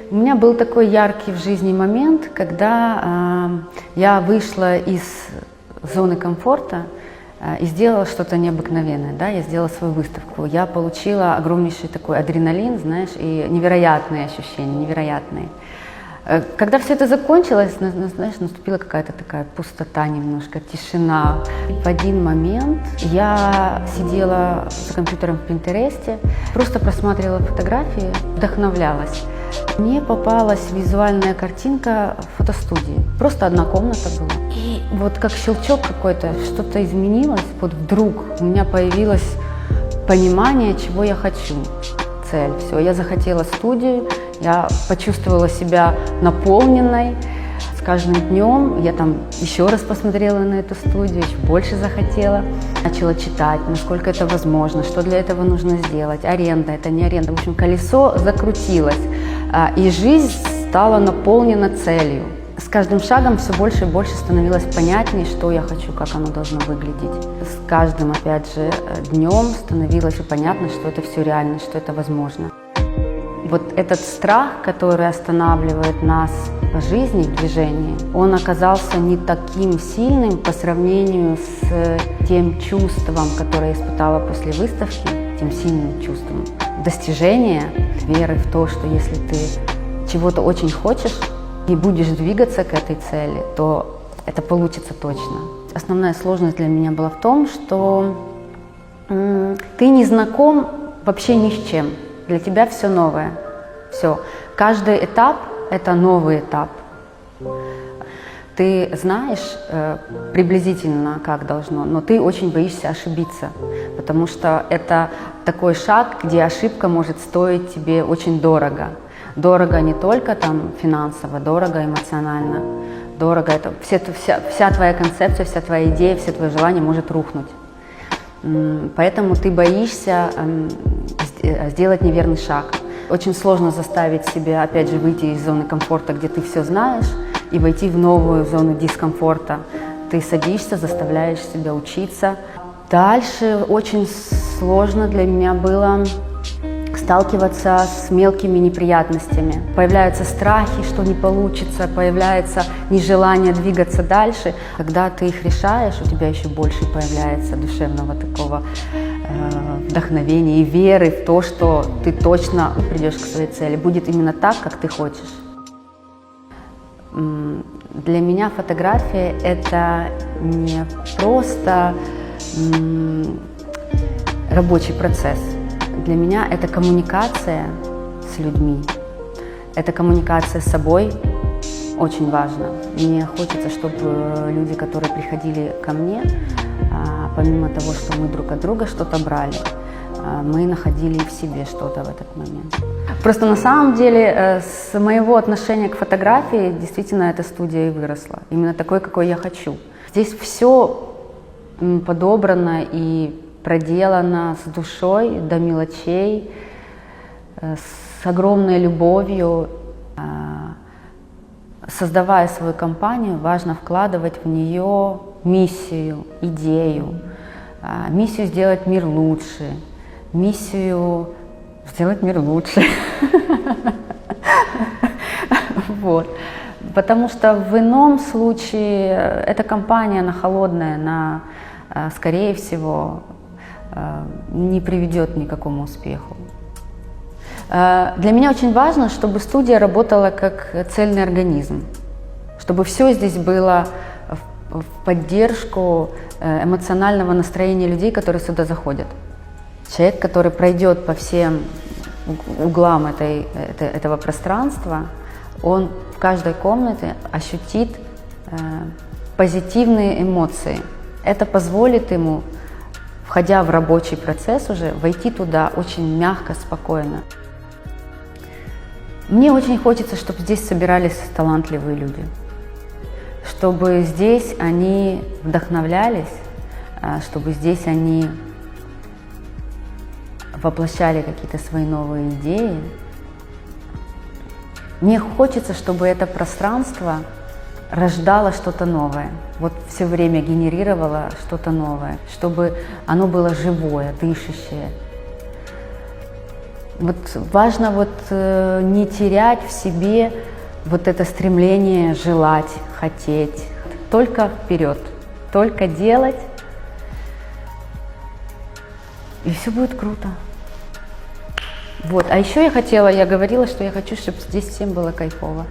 У меня был такой яркий в жизни момент, когда я вышла из зоны комфорта и сделала что-то необыкновенное. Да? Я сделала свою выставку. Я получила огромнейший такой адреналин, знаешь, и невероятные ощущения, невероятные. Когда все это закончилось, знаешь, наступила какая-то такая пустота немножко, тишина. В один момент я сидела за компьютером в Пинтересте, просто просматривала фотографии, вдохновлялась. Мне попалась визуальная картинка в фотостудии. Просто одна комната была. И вот как щелчок какой-то, что-то изменилось. Вот вдруг у меня появилось понимание, чего я хочу. Цель. Все, я захотела студию, я почувствовала себя наполненной. С каждым днем я там еще раз посмотрела на эту студию, еще больше захотела. Начала читать, насколько это возможно, что для этого нужно сделать. Аренда, это не аренда. В общем, колесо закрутилось, и жизнь стала наполнена целью. С каждым шагом все больше и больше становилось понятнее, что я хочу, как оно должно выглядеть. С каждым, опять же, днем становилось понятно, что это все реально, что это возможно. Вот этот страх, который останавливает нас по жизни, в движении, он оказался не таким сильным по сравнению с тем чувством, которое я испытала после выставки, тем сильным чувством достижения, веры в то, что если ты чего-то очень хочешь и будешь двигаться к этой цели, то это получится точно. Основная сложность для меня была в том, что ты не знаком вообще ни с чем. Для тебя все новое. Все. Каждый этап – это новый этап. Ты знаешь приблизительно, как должно, но ты очень боишься ошибиться, потому что это такой шаг, где ошибка может стоить тебе очень дорого. Дорого не только там финансово, дорого эмоционально. Дорого – это вся твоя концепция, вся твоя идея, все твои желания может рухнуть. Поэтому ты боишься сделать неверный шаг. Очень сложно заставить себя, опять же, выйти из зоны комфорта, где ты все знаешь, и войти в новую зону дискомфорта. Ты садишься, заставляешь себя учиться. Дальше очень сложно для меня было сталкиваться с мелкими неприятностями. Появляются страхи, что не получится, появляется нежелание двигаться дальше. Когда ты их решаешь, у тебя еще больше появляется душевного такого вдохновения и веры в то, что ты точно придешь к своей цели. Будет именно так, как ты хочешь. Для меня фотография – это не просто рабочий процесс. Для меня это коммуникация с людьми, это коммуникация с собой, очень важно. Мне хочется, чтобы люди, которые приходили ко мне, помимо того, что мы друг от друга что-то брали, мы находили в себе что-то в этот момент. Просто на самом деле с моего отношения к фотографии действительно эта студия и выросла, именно такой, какой я хочу. Здесь все подобрано и проделано с душой до мелочей, с огромной любовью. Создавая свою компанию, важно вкладывать в нее миссию, идею, миссию сделать мир лучше, миссию сделать мир лучше. Вот. Потому что в ином случае эта компания, она холодная, она, скорее всего, не приведет ни к какому успеху. Для меня очень важно, чтобы студия работала как цельный организм, чтобы все здесь было в поддержку эмоционального настроения людей, которые сюда заходят. Человек, который пройдет по всем углам этого пространства, он в каждой комнате ощутит позитивные эмоции. Это позволит ему, входя в рабочий процесс уже, войти туда очень мягко, спокойно. Мне очень хочется, чтобы здесь собирались талантливые люди, чтобы здесь они вдохновлялись, чтобы здесь они воплощали какие-то свои новые идеи. Мне хочется, чтобы это пространство рождало что-то новое, вот все время генерировало что-то новое, чтобы оно было живое, дышащее. Вот важно вот не терять в себе вот это стремление желать, хотеть. Только вперед, только делать, и все будет круто. Вот. А еще я говорила, что я хочу, чтобы здесь всем было кайфово.